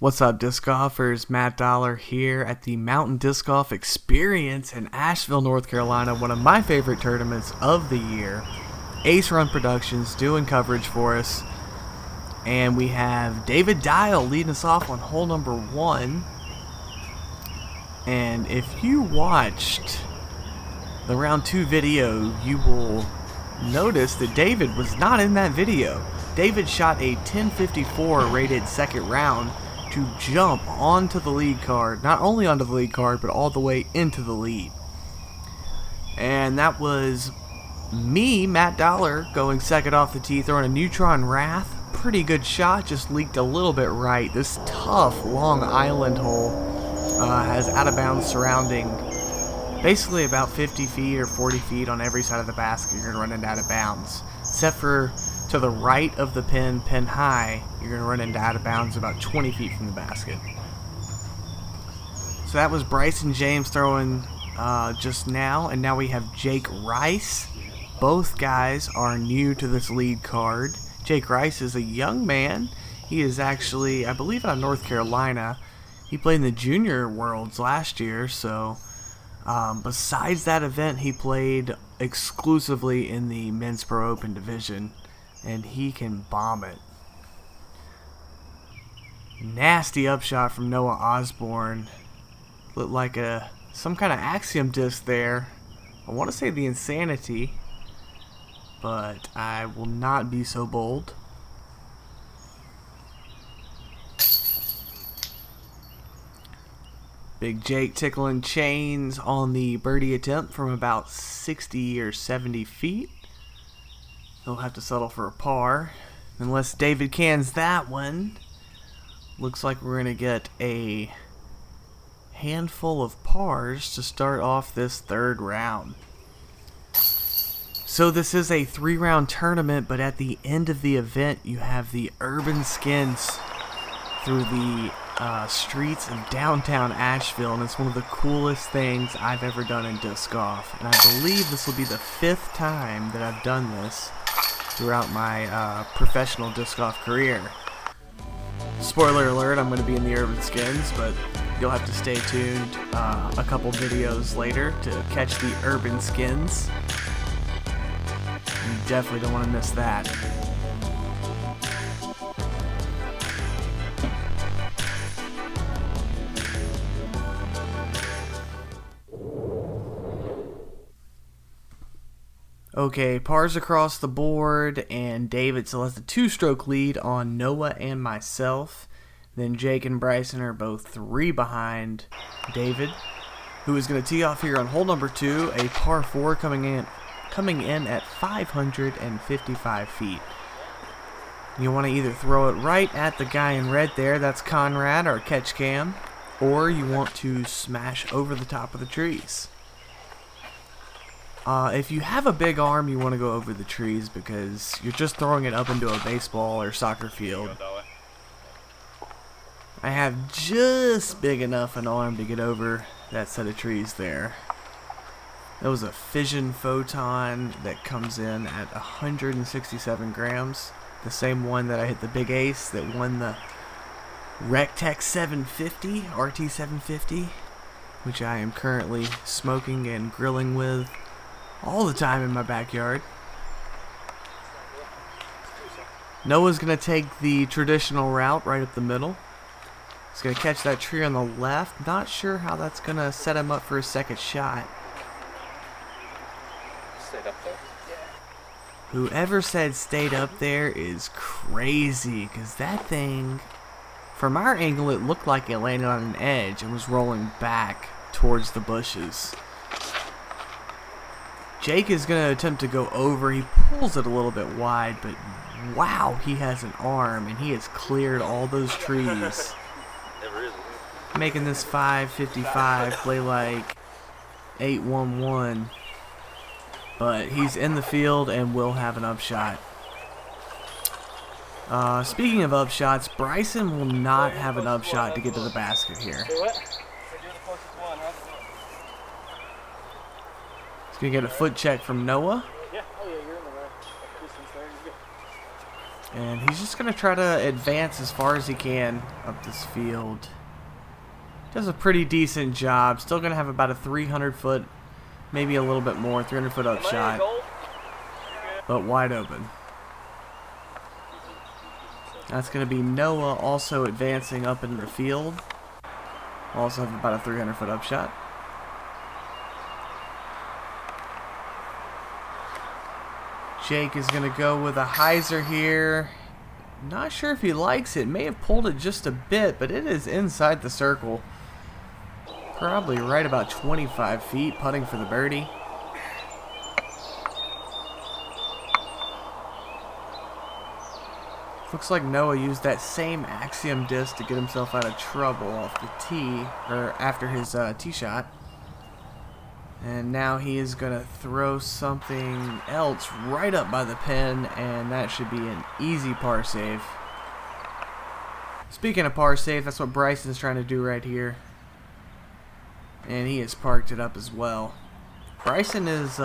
What's up, disc golfers? Matt Dollar here at the Mountain Disc Golf Experience in Asheville, North Carolina, one of my favorite tournaments of the year. Ace Run Productions doing coverage for us. And we have David Diehl leading us off on hole number 1. And if you watched the round 2 video, you will notice that David was not in that video. David shot a 1054 rated second round to jump onto the lead card, not only onto the lead card, but all the way into the lead. And that was me, Matt Dollar, going second off the tee, throwing a Neutron Wrath. Pretty good shot, just leaked a little bit right. This tough Long Island hole has out of bounds surrounding basically about 50 feet or 40 feet on every side of the basket. You're going to run into out of bounds. Except for to the right of the pin, pin high, you're going to run into out of bounds about 20 feet from the basket. So that was Bryson James throwing just now, and now we have Jake Rice. Both guys are new to this lead card. Jake Rice is a young man. He is actually, I believe, out of North Carolina. He played in the Junior Worlds last year, so besides that event, he played exclusively in the Men's Pro Open division. And he can bomb it. Nasty upshot from Noah Osborne. Looked like some kind of Axiom disc there. I want to say the Insanity, but I will not be so bold. Big Jake tickling chains on the birdie attempt from about 60 or 70 feet. He'll have to settle for a par unless David cans that one. Looks like we're going to get a handful of pars to start off this third round. So this is a 3-round tournament, but at the end of the event you have the urban skins through the streets of downtown Asheville, and it's one of the coolest things I've ever done in disc golf. And I believe this will be the 5th time that I've done this throughout my professional disc golf career. Spoiler alert, I'm going to be in the urban skins, but you'll have to stay tuned a couple videos later to catch the urban skins. You definitely don't want to miss that. Okay, pars across the board, and David still has the 2-stroke lead on Noah and myself. Then Jake and Bryson are both 3 behind David, who is going to tee off here on hole number 2, a par 4 coming in at 555 feet. You want to either throw it right at the guy in red there, that's Conrad, our catch cam, or you want to smash over the top of the trees. If you have a big arm, you want to go over the trees because you're just throwing it up into a baseball or soccer field. I have just big enough an arm to get over that set of trees there. That was a fission photon that comes in at 167 grams. The same one that I hit the big ace that won the Rectech 750, RT 750, which I am currently smoking and grilling with all the time in my backyard. Noah's going to take the traditional route right up the middle. He's going to catch that tree on the left. Not sure how that's going to set him up for a second shot. Stayed up there? Yeah. Whoever said stayed up there is crazy, because that thing, from our angle, it looked like it landed on an edge and was rolling back towards the bushes. Jake is going to attempt to go over. He pulls it a little bit wide, but wow, he has an arm, and he has cleared all those trees. Making this 555 play like 811. But he's in the field and will have an upshot. Speaking of upshots, Bryson will not have an upshot to get to the basket here. He's going to get a foot check from Noah. Yeah, oh yeah, you're in the right distance there. You're good. And he's just going to try to advance as far as he can up this field. Does a pretty decent job. Still going to have about a 300 foot, maybe a little bit more, 300 foot up shot. But wide open. That's going to be Noah also advancing up into the field. Also have about a 300 foot up shot. Jake is going to go with a hyzer here. Not sure if he likes it. May have pulled it just a bit, but it is inside the circle. Probably right about 25 feet, putting for the birdie. Looks like Noah used that same Axiom disc to get himself out of trouble off the tee, or after his tee shot. And now he is going to throw something else right up by the pin, and that should be an easy par save. Speaking of par save, that's what Bryson's trying to do right here. And he has parked it up as well. Bryson is,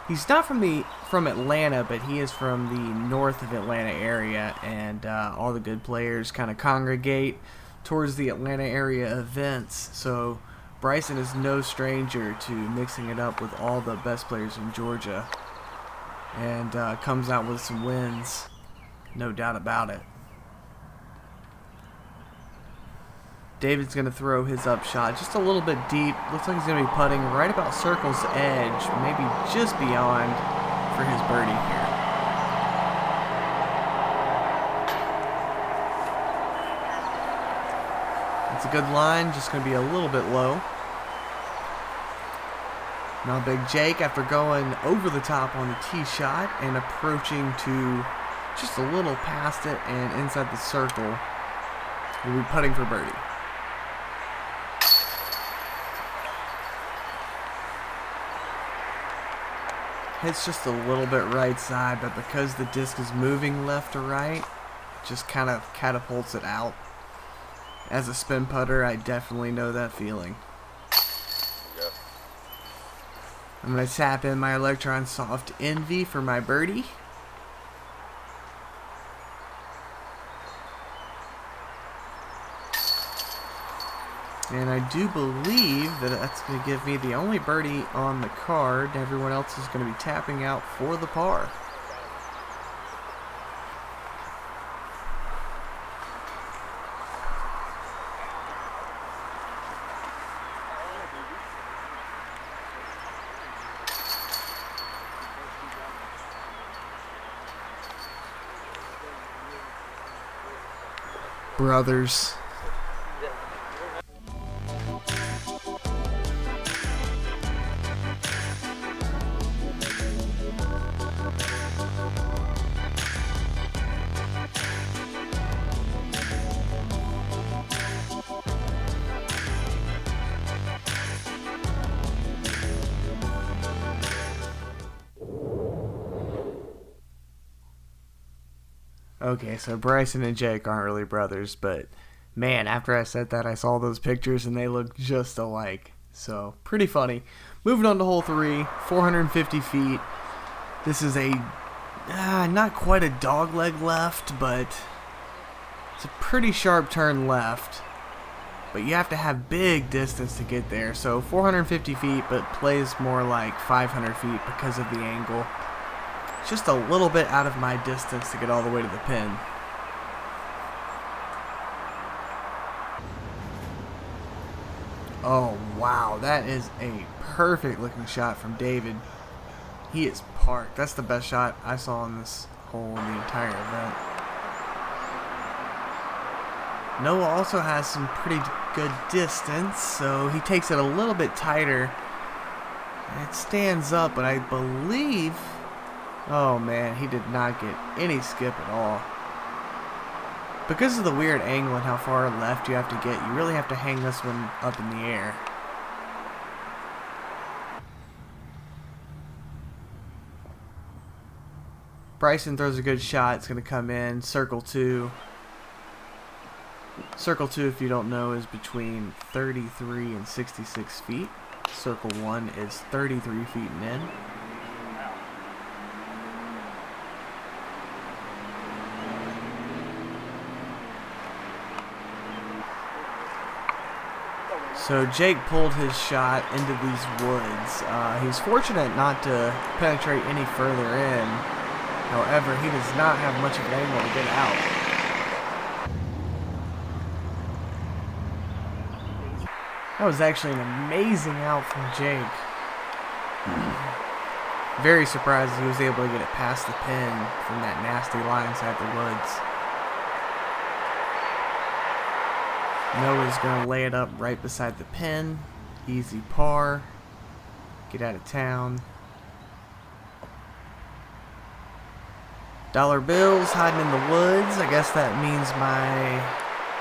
he's not from Atlanta, but he is from the north of Atlanta area, and all the good players kind of congregate towards the Atlanta area events. So Bryson is no stranger to mixing it up with all the best players in Georgia, and comes out with some wins, no doubt about it. David's going to throw his up shot just a little bit deep. Looks like he's going to be putting right about circle's edge, maybe just beyond for his birdie here. It's a good line, just going to be a little bit low. Now Big Jake, after going over the top on the tee shot and approaching to just a little past it and inside the circle, will be putting for birdie. Hits just a little bit right side, but because the disc is moving left to right, just kind of catapults it out. As a spin putter, I definitely know that feeling. Yeah. I'm going to tap in my Electron Soft Envy for my birdie. And I do believe that that's going to give me the only birdie on the card. Everyone else is going to be tapping out for the par. Brothers. Okay, so Bryson and Jake aren't really brothers, but man, after I said that, I saw those pictures and they look just alike. So, pretty funny. Moving on to hole 3, 450 feet. This is a, not quite a dogleg left, but it's a pretty sharp turn left. But you have to have big distance to get there. So, 450 feet, but plays more like 500 feet because of the angle. Just a little bit out of my distance to get all the way to the pin. Oh wow, that is a perfect looking shot from David. He is parked. That's the best shot I saw on this hole in the entire event. Noah also has some pretty good distance, so he takes it a little bit tighter. It stands up, but I believe... Oh man, he did not get any skip at all. Because of the weird angle and how far left you have to get, you really have to hang this one up in the air. Bryson throws a good shot. It's going to come in. Circle 2. Circle 2, if you don't know, is between 33 and 66 feet. Circle 1 is 33 feet and in. So Jake pulled his shot into these woods. He was fortunate not to penetrate any further in. However, he does not have much of an angle to get out. That was actually an amazing out from Jake. Very surprised he was able to get it past the pin from that nasty lie inside the woods. Noah's going to lay it up right beside the pin. Easy par. Get out of town. Dollar bills hiding in the woods. I guess that means my,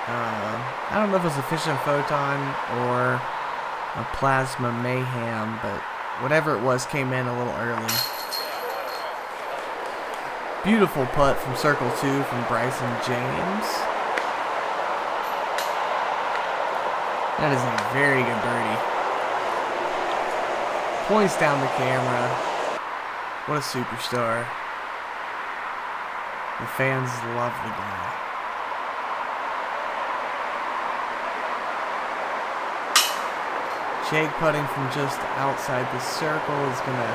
I don't know if it's a fission photon or a plasma mayhem, but whatever it was came in a little early. Beautiful putt from circle 2 from Bryson James. That is a very good birdie. Points down the camera. What a superstar. The fans love the guy. Jake putting from just outside the circle is going to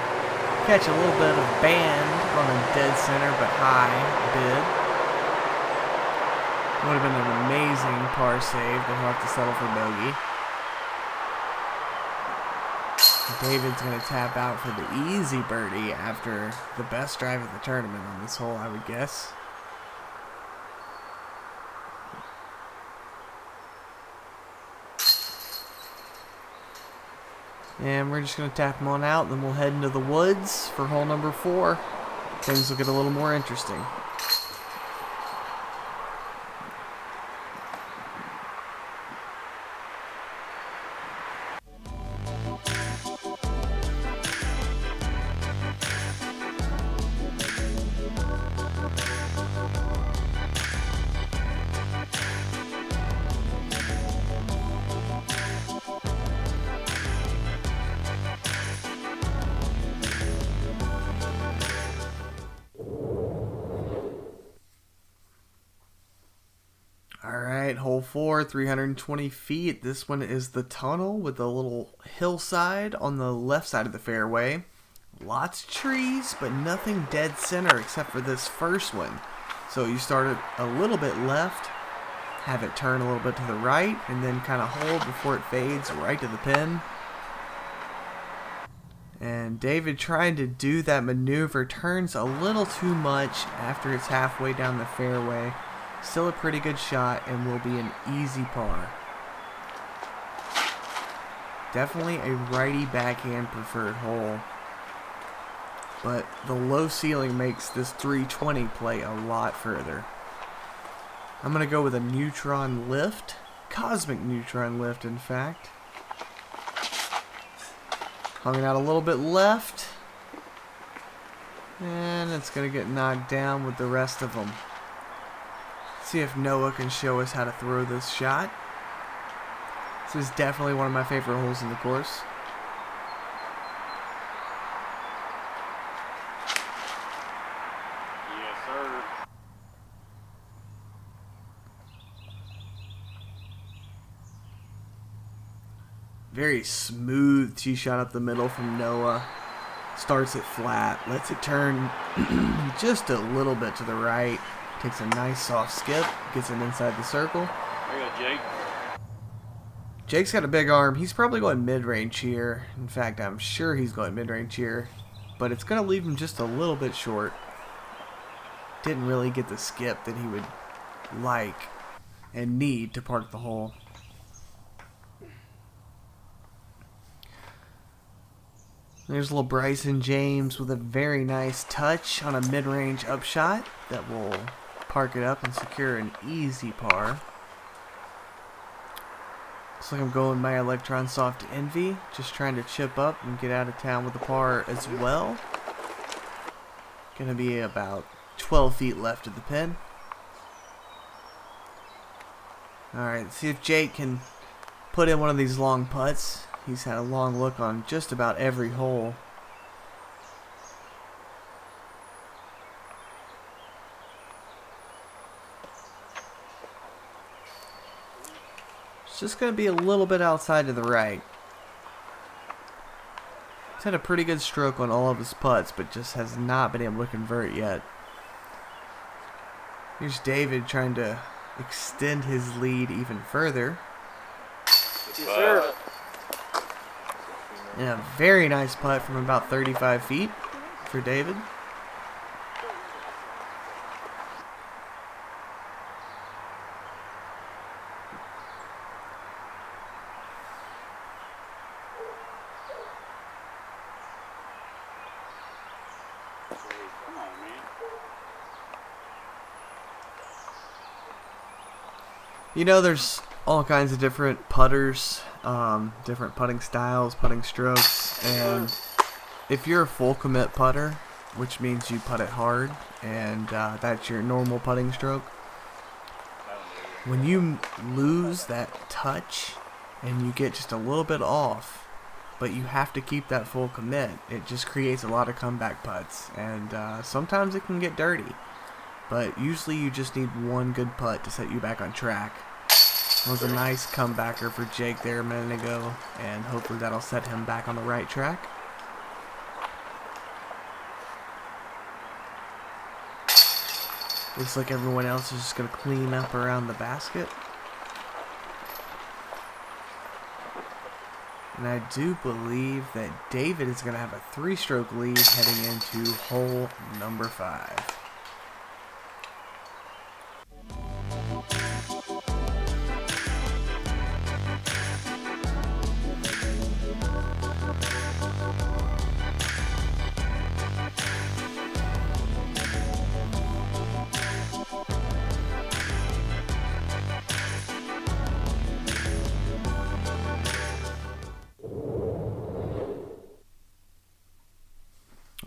catch a little bit of band on a dead center, but high bid. Would have been an amazing par save, but he'll have to settle for bogey. David's going to tap out for the easy birdie after the best drive of the tournament on this hole, I would guess. And we're just going to tap him on out, then we'll head into the woods for hole number 4. Things will get a little more interesting. Alright, hole 4, 320 feet. This one is the tunnel with a little hillside on the left side of the fairway. Lots of trees, but nothing dead center except for this first one. So you start it a little bit left, have it turn a little bit to the right, and then kind of hold before it fades right to the pin. And David trying to do that maneuver turns a little too much after it's halfway down the fairway. Still a pretty good shot and will be an easy par. Definitely a righty backhand preferred hole. But the low ceiling makes this 320 play a lot further. I'm going to go with a neutron lift. Cosmic neutron lift, in fact. Hung it out a little bit left. And it's going to get knocked down with the rest of them. See if Noah can show us how to throw this shot. This is definitely one of my favorite holes in the course. Yes, sir. Very smooth tee shot up the middle from Noah. Starts it flat, lets it turn just a little bit to the right. Takes a nice soft skip, gets it inside the circle. There you go, Jake. Jake's got a big arm. He's probably going mid-range here. In fact, I'm sure he's going mid-range here. But it's going to leave him just a little bit short. Didn't really get the skip that he would like and need to park the hole. There's little Bryson James with a very nice touch on a mid-range upshot that will park it up and secure an easy par. Looks like I'm going my Electron Soft Envy, just trying to chip up and get out of town with a par as well. Gonna be about 12 feet left of the pin. Alright, let's see if Jake can put in one of these long putts. He's had a long look on just about every hole. It's just going to be a little bit outside to the right. He's had a pretty good stroke on all of his putts, but just has not been able to convert yet. Here's David trying to extend his lead even further. And a very nice putt from about 35 feet for David. You know, there's all kinds of different putters, different putting styles, putting strokes, and if you're a full commit putter, which means you putt it hard, and that's your normal putting stroke, when you lose that touch and you get just a little bit off, but you have to keep that full commit, it just creates a lot of comeback putts, and sometimes it can get dirty. But usually you just need one good putt to set you back on track. It was a nice comebacker for Jake there a minute ago, and hopefully that'll set him back on the right track. Looks like everyone else is just going to clean up around the basket. And I do believe that David is going to have a 3-stroke lead heading into hole number 5.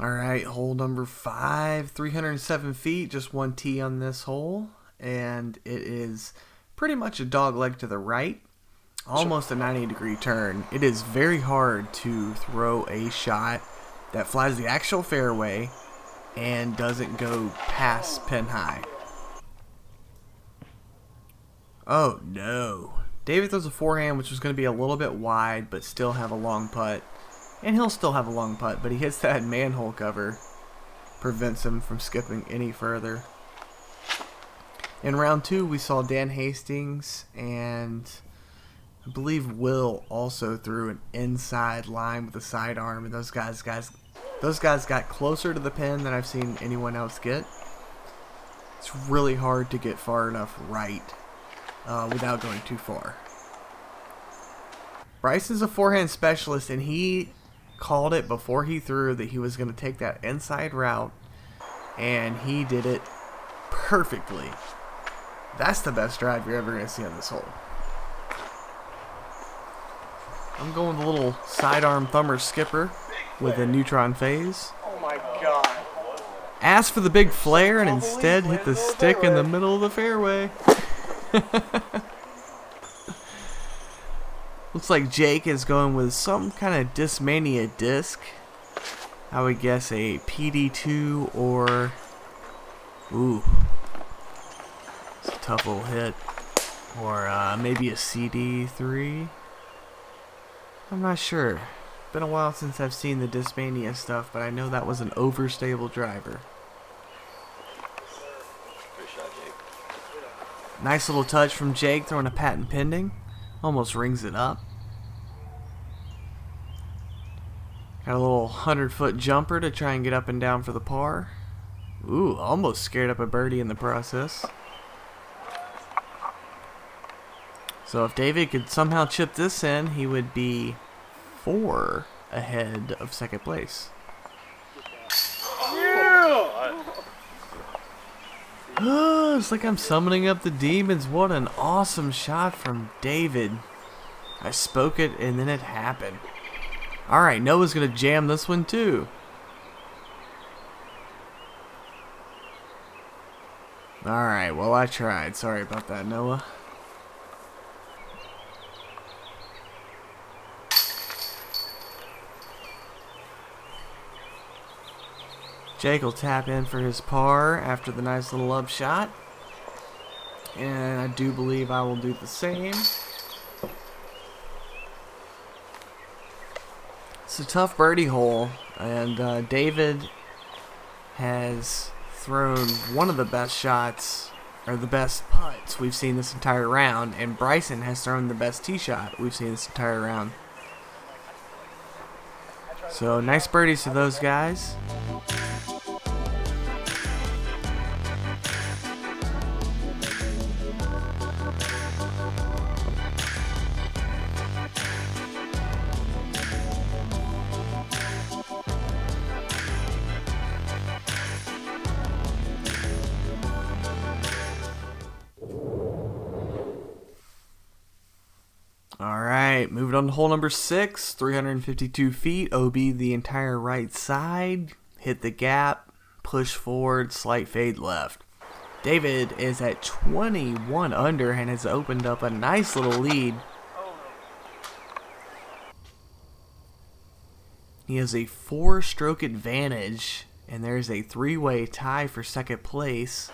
Alright, hole number 5, 307 feet, just one tee on this hole, and it is pretty much a dog leg to the right, almost a 90-degree turn. It is very hard to throw a shot that flies the actual fairway and doesn't go past pin high. Oh no. David throws a forehand, which was going to be a little bit wide, but still have a long putt. And he'll still have a long putt, but he hits that manhole cover. Prevents him from skipping any further. In round 2, we saw Dan Hastings and I believe Will also threw an inside line with a sidearm, and those guys got closer to the pin than I've seen anyone else get. It's really hard to get far enough right without going too far. Bryson's a forehand specialist, and he called it before he threw that he was going to take that inside route, and he did it perfectly. That's the best drive you're ever going to see on this hole. I'm going with a little sidearm thumber skipper with a neutron phase. Oh my god. Asked for the big flare and instead hit the stick in the middle of the fairway. Looks like Jake is going with some kind of Discmania disc. I would guess a PD2 or... Ooh. It's a tough little hit. Or maybe a CD3. I'm not sure. Been a while since I've seen the Discmania stuff, but I know that was an overstable driver. Good shot, Jake. Nice little touch from Jake, throwing a patent pending. Almost rings it up. Got a little 100-foot jumper to try and get up and down for the par. Ooh, almost scared up a birdie in the process. So if David could somehow chip this in, he would be 4 ahead of second place. Oh, it's like I'm summoning up the demons. What an awesome shot from David. I spoke it and then it happened. Alright, Noah's going to jam this one too. Alright, well I tried. Sorry about that, Noah. Jake will tap in for his par after the nice little up shot. And I do believe I will do the same. It's a tough birdie hole, and David has thrown one of the best shots, or the best putts we've seen this entire round, and Bryson has thrown the best tee shot we've seen this entire round. So nice birdies to those guys. Alright, moving on to hole number 6, 352 feet, OB the entire right side, hit the gap, push forward, slight fade left. David is at 21 under and has opened up a nice little lead. He has a 4-stroke advantage, and there's a 3-way tie for second place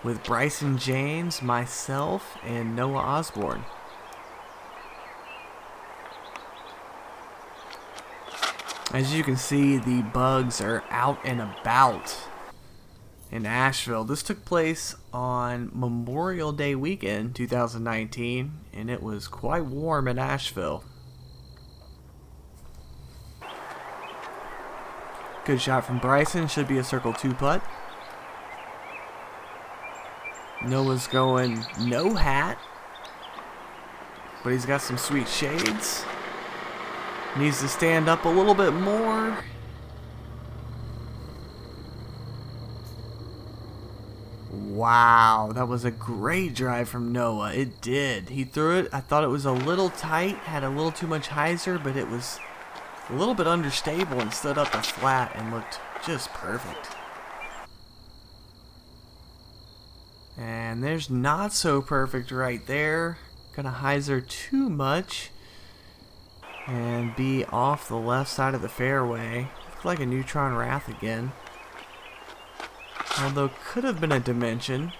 with Bryson James, myself, and Noah Osborne. As you can see, the bugs are out and about in Asheville. This took place on Memorial Day weekend 2019, and it was quite warm in Asheville. Good shot from Bryson, should be a circle 2 putt. Noah's going no hat, but he's got some sweet shades. Needs to stand up a little bit more. Wow, that was a great drive from Noah. It did. He threw it. I thought it was a little tight, had a little too much hyzer, but it was a little bit understable and stood up a flat and looked just perfect. And there's not so perfect right there. Gonna hyzer too much and be off the left side of the fairway. Looks like a neutron wrath again. Although could have been a dimension.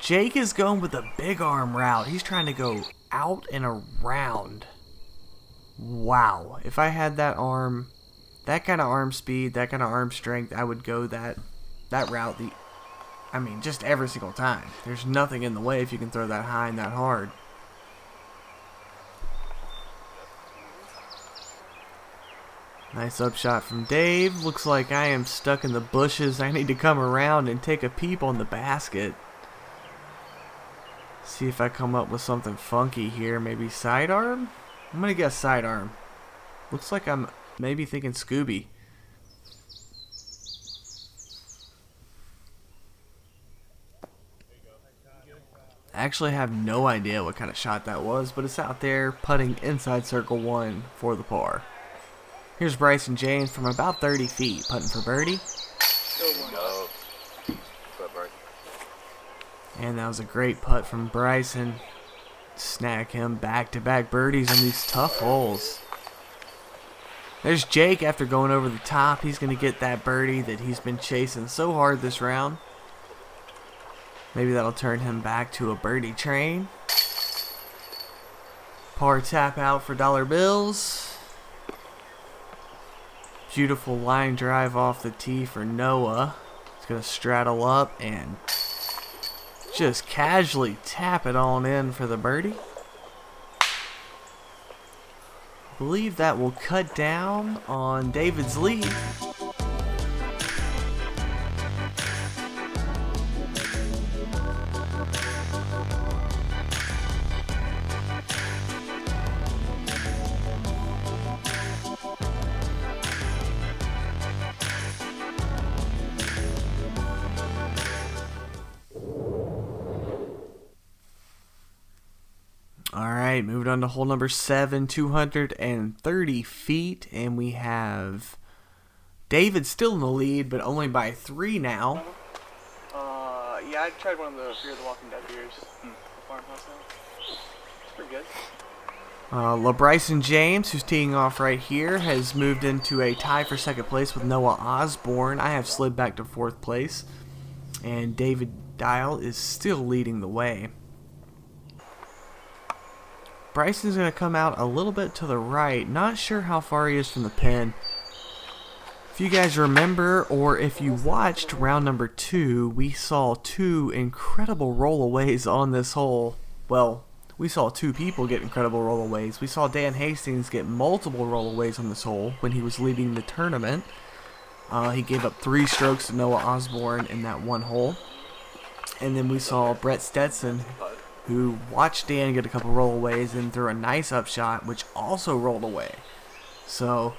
Jake is going with a big arm route. He's trying to go out and around. Wow. If I had that arm, that kind of arm speed, that kind of arm strength, I would go that route. Just every single time. There's nothing in the way if you can throw that high and that hard. Nice upshot from Dave. Looks like I am stuck in the bushes. I need to come around and take a peep on the basket. See if I come up with something funky here. Maybe sidearm? I'm going to guess sidearm. Looks like I'm maybe thinking Scooby. I actually have no idea what kind of shot that was, but it's out there putting inside circle 1 for the par. Here's Bryson James from about 30 feet, putting for birdie. No. And that was a great putt from Bryson. Snag him back-to-back birdies on these tough holes. There's Jake after going over the top. He's going to get that birdie that he's been chasing so hard this round. Maybe that'll turn him back to a birdie train. Par tap out for dollar bills. Beautiful line drive off the tee for Noah. He's going to straddle up and just casually tap it on in for the birdie. I believe that will cut down on David's lead. Alright, moving on to hole number 7, 230 feet, and we have David still in the lead, but only by 3 now. Yeah, I tried one of the Fear the Walking Dead beers. The farmhouse now. It's pretty good. Bryson James, who's teeing off right here, has moved into a tie for second place with Noah Osborne. I have slid back to 4th place, and David Diehl is still leading the way. Bryson's going to come out a little bit to the right. Not sure how far he is from the pin. If you guys remember, or if you watched round number 2, we saw 2 incredible rollaways on this hole. Well, we saw 2 people get incredible rollaways. We saw Dan Hastings get multiple rollaways on this hole when he was leading the tournament. He gave up 3 strokes to Noah Osborne in that one hole. And then we saw Brett Stetson, who watched Dan get a couple rollaways and threw a nice upshot, which also rolled away. So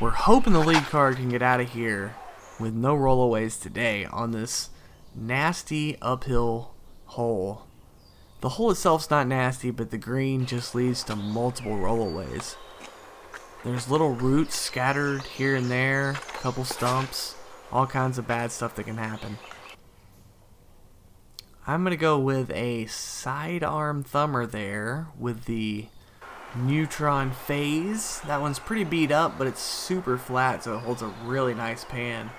we're hoping the lead card can get out of here with no rollaways today on this nasty uphill hole. The hole itself's not nasty, but the green just leads to multiple rollaways. There's little roots scattered here and there, a couple stumps, all kinds of bad stuff that can happen. I'm going to go with a sidearm thumber there with the Neutron Phase. That one's pretty beat up, but it's super flat, so it holds a really nice pan.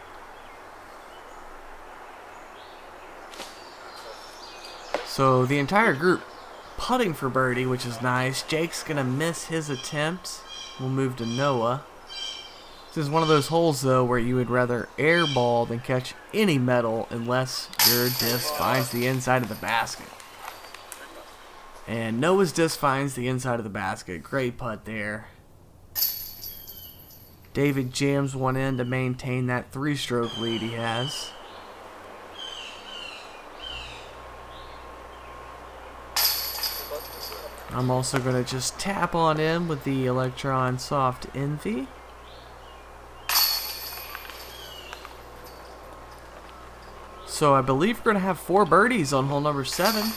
So the entire group putting for birdie, which is nice. Jake's going to miss his attempt. We'll move to Noah. This is one of those holes, though, where you would rather airball than catch any metal unless your disc finds the inside of the basket. And Noah's disc finds the inside of the basket. Great putt there. David jams one in to maintain that 3-stroke lead he has. I'm also going to just tap on in with the Electron Soft Envy. So I believe we're going to have 4 birdies on hole number 7.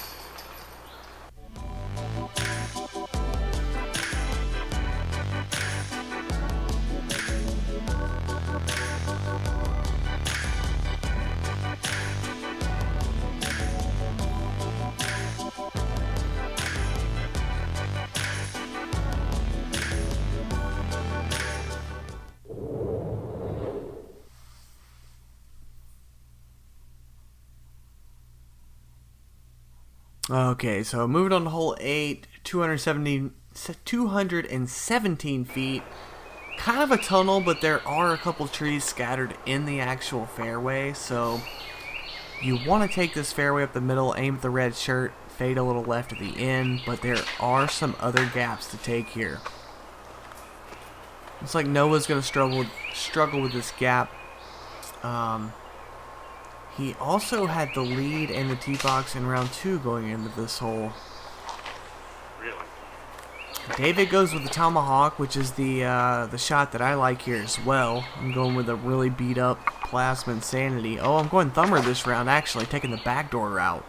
Okay, so moving on to hole 8, 217 feet. Kind of a tunnel, but there are a couple trees scattered in the actual fairway, so you want to take this fairway up the middle, aim at the red shirt, fade a little left at the end, but there are some other gaps to take here. Looks like Noah's going to struggle with this gap. He also had the lead in the tee box in round 2 going into this hole. Really? David goes with the tomahawk, which is the shot that I like here as well. I'm going with a really beat up Plasma Insanity. Oh, I'm going thumber this round, actually, taking the backdoor route.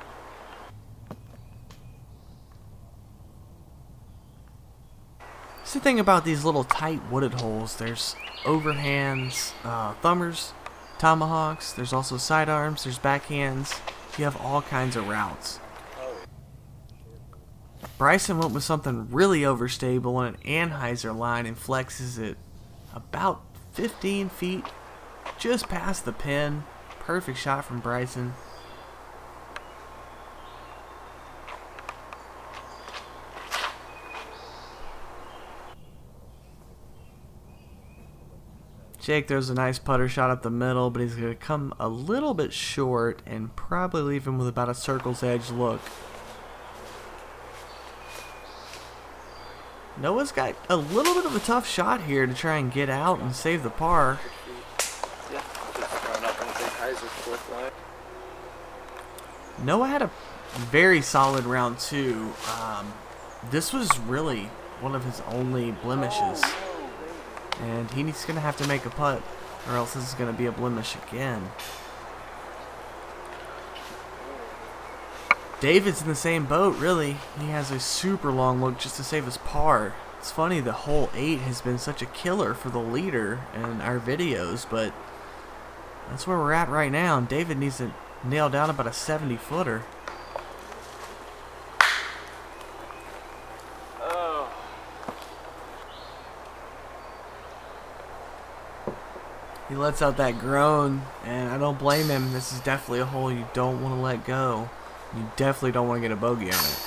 That's the thing about these little tight wooded holes. There's overhands, thumbers, tomahawks, there's also sidearms, there's backhands. You have all kinds of routes. Bryson went with something really overstable on an Anheuser line and flexes it about 15 feet just past the pin. Perfect shot from Bryson. Jake throws a nice putter shot up the middle, but he's going to come a little bit short and probably leave him with about a circle's edge look. Noah's got a little bit of a tough shot here to try and get out and save the par. Noah had a very solid round 2. This was really one of his only blemishes. And he's going to have to make a putt, or else this is going to be a blemish again. David's in the same boat, really. He has a super long look just to save his par. It's funny, the hole 8 has been such a killer for the leader in our videos, but that's where we're at right now, and David needs to nail down about a 70-footer. He lets out that groan, and I don't blame him. This is definitely a hole you don't want to let go. You definitely don't want to get a bogey on it.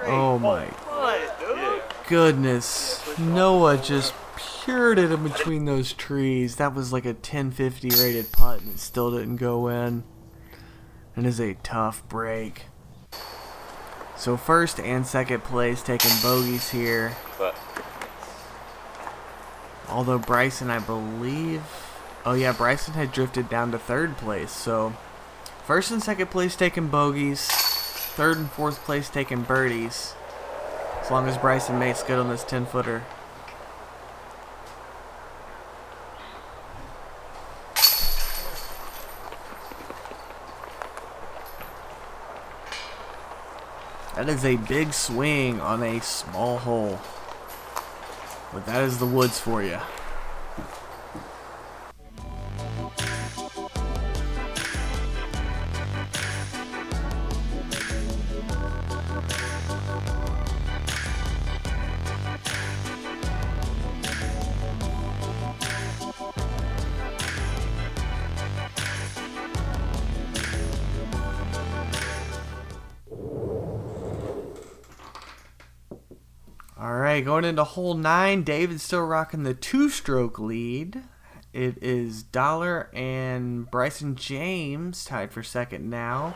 Oh my What, dude? goodness. Noah just pured it in between those trees. That was like a 1050 rated putt and it still didn't go in. It is a tough break. So first and second place taking bogeys here. But Although Bryson, I believe... Oh yeah, Bryson had drifted down to third place. So first and second place taking bogeys. Third and fourth place taking birdies. As long as Bryson makes good on this 10-footer. That is a big swing on a small hole. But that is the woods for you. Alright, going into hole 9, David's still rocking the 2-stroke lead. It is Dollar and Bryson James tied for second now,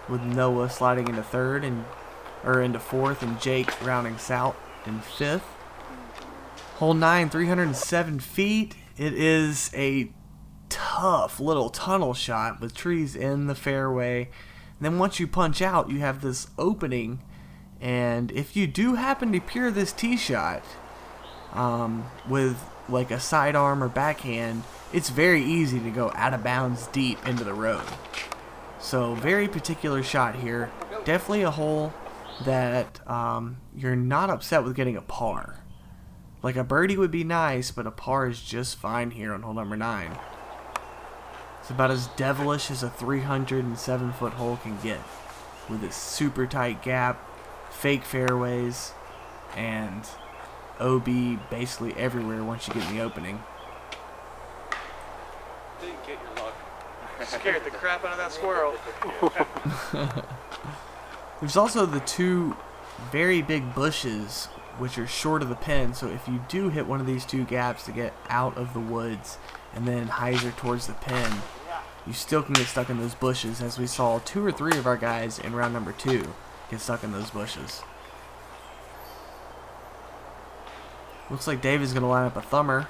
with Noah sliding into third or into fourth, and Jake rounding south in fifth. Hole 9, 307 feet. It is a tough little tunnel shot with trees in the fairway. And then once you punch out, you have this opening. And if you do happen to pure this tee shot with like a sidearm or backhand, it's very easy to go out of bounds deep into the road. So very particular shot here. Definitely a hole that you're not upset with getting a par. Like a birdie would be nice, but a par is just fine here on hole number 9. It's about as devilish as a 307-foot hole can get, with a super tight gap, fake fairways, and OB basically everywhere once you get in the opening. didn't get your luck. Scared the crap out of that squirrel. There's also the 2 very big bushes which are short of the pin, so if you do hit one of these 2 gaps to get out of the woods and then hyzer towards the pin, you still can get stuck in those bushes, as we saw 2 or 3 of our guys in round number 2 get stuck in those bushes. Looks like Dave is going to line up a thumber.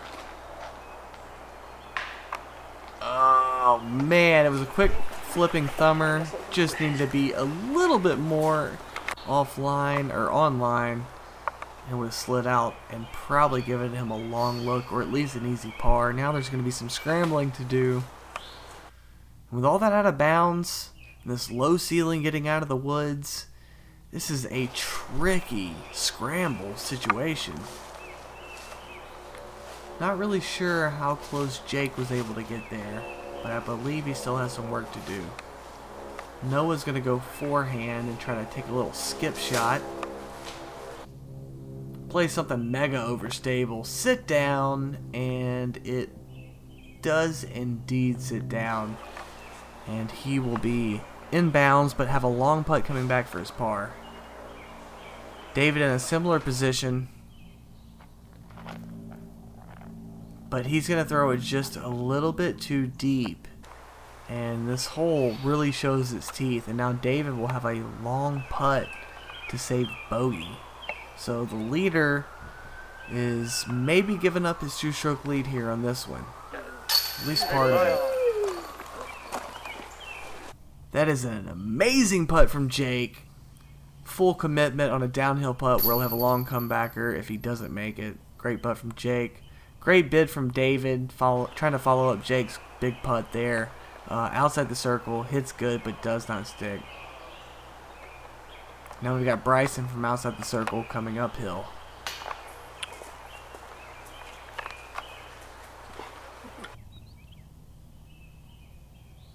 Oh man, it was a quick flipping thumber. Just needed to be a little bit more offline or online, and would have slid out and probably given him a long look or at least an easy par. Now there's going to be some scrambling to do. With all that out of bounds, this low ceiling getting out of the woods, this is a tricky scramble situation. Not really sure how close Jake was able to get there, but I believe he still has some work to do. Noah's going to go forehand and try to take a little skip shot. Play something mega overstable. Sit down, and it does indeed sit down. And he will be in bounds, but have a long putt coming back for his par. David in a similar position, but he's going to throw it just a little bit too deep. And this hole really shows its teeth. And now David will have a long putt to save bogey. So the leader is maybe giving up his 2-stroke lead here on this one. At least part of it. That is an amazing putt from Jake. Full commitment on a downhill putt where he'll have a long comebacker if he doesn't make it. Great putt from Jake. Great bid from David, trying to follow up Jake's big putt there. Outside the circle, hits good but does not stick. Now we've got Bryson from outside the circle coming uphill.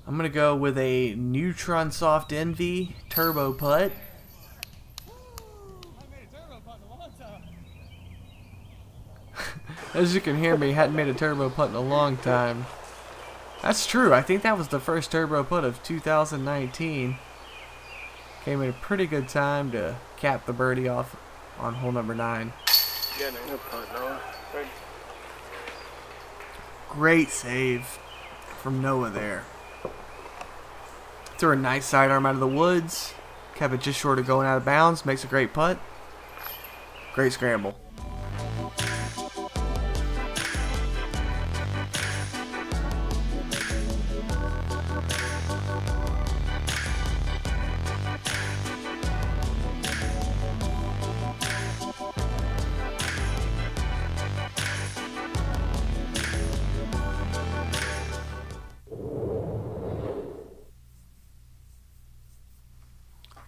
I'm going to go with a Neutron Soft Envy turbo putt. As you can hear me, hadn't made a turbo putt in a long time. That's true. I think that was the first turbo putt of 2019. Came at a pretty good time to cap the birdie off on hole number 9. Yeah, no putt, Noah. Right. Great save from Noah there. Threw a nice sidearm out of the woods. Kept it just short of going out of bounds. Makes a great putt. Great scramble.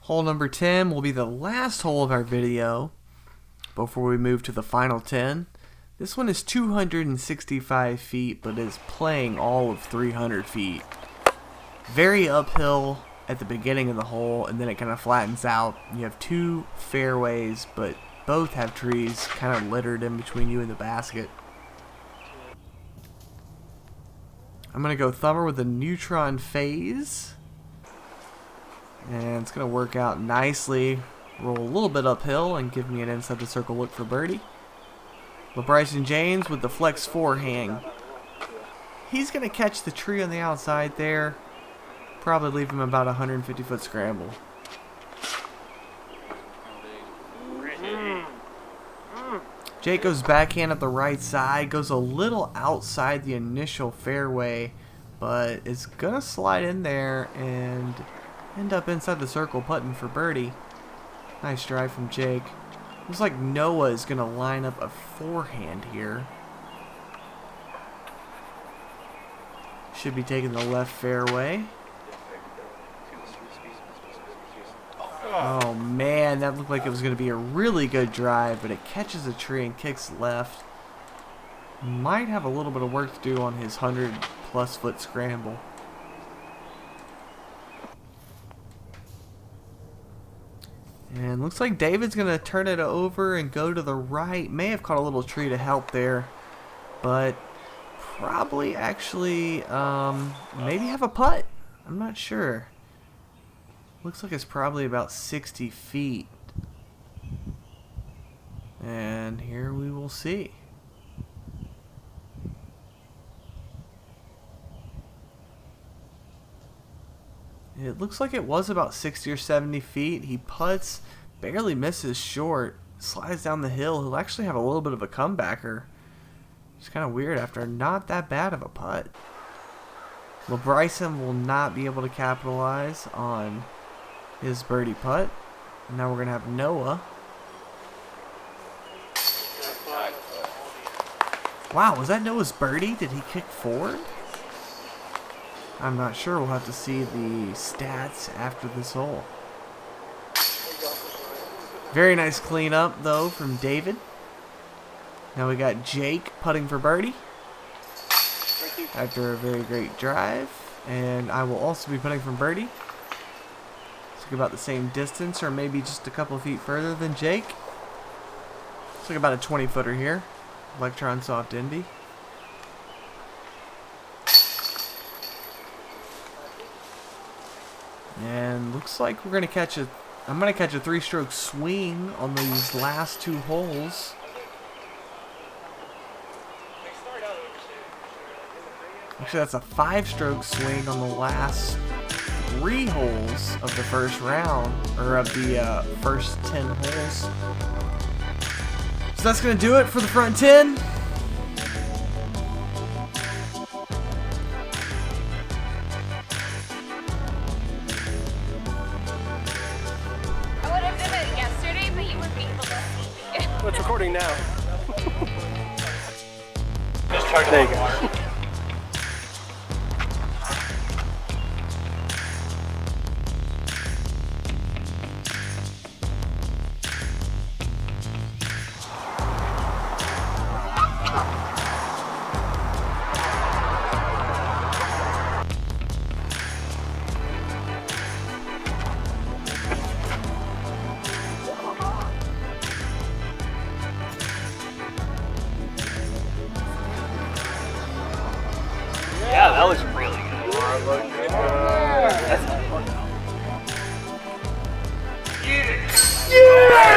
Hole number 10 will be the last hole of our video before we move to the final 10. This one is 265 feet, but is playing all of 300 feet. Very uphill at the beginning of the hole, and then it kind of flattens out. You have 2 fairways, but both have trees kind of littered in between you and the basket. I'm going to go thumber with a neutron phase. And it's going to work out nicely. Roll a little bit uphill and give me an inside the circle look for birdie. Bryson James with the flex forehand. He's going to catch the tree on the outside there. Probably leave him about a 150-foot scramble. Jake goes backhand at the right side. Goes a little outside the initial fairway. But is going to slide in there and end up inside the circle putting for birdie. Nice drive from Jake. Looks like Noah is going to line up a forehand here. Should be taking the left fairway. Oh man, that looked like it was going to be a really good drive, but it catches a tree and kicks left. Might have a little bit of work to do on his 100+ foot scramble. And looks like David's going to turn it over and go to the right. May have caught a little tree to help there. But probably actually maybe have a putt. I'm not sure. Looks like it's probably about 60 feet. And here we will see. It looks like it was about 60 or 70 feet. He putts, barely misses short, slides down the hill. He'll actually have a little bit of a comebacker. It's kind of weird after not that bad of a putt. Well, Bryson will not be able to capitalize on his birdie putt. Now we're going to have Noah. Wow, was that Noah's birdie? Did he kick forward? I'm not sure. We'll have to see the stats after this hole. Very nice cleanup, though, from David. Now we got Jake putting for birdie after a very great drive. And I will also be putting from birdie. It's like about the same distance, or maybe just a couple feet further than Jake. It's like about a 20-footer here. Electron Soft Indy. And looks like we're going to catch a... I'm going to catch a 3-stroke swing on these last 2 holes. Actually, that's a 5-stroke swing on the last 3 holes of the first round, or of the first 10 holes. So that's going to do it for the front 10. It's recording now. Just charge There it you on go. water. Yeah, that was really good. That's not fun. Yeah! Yeah!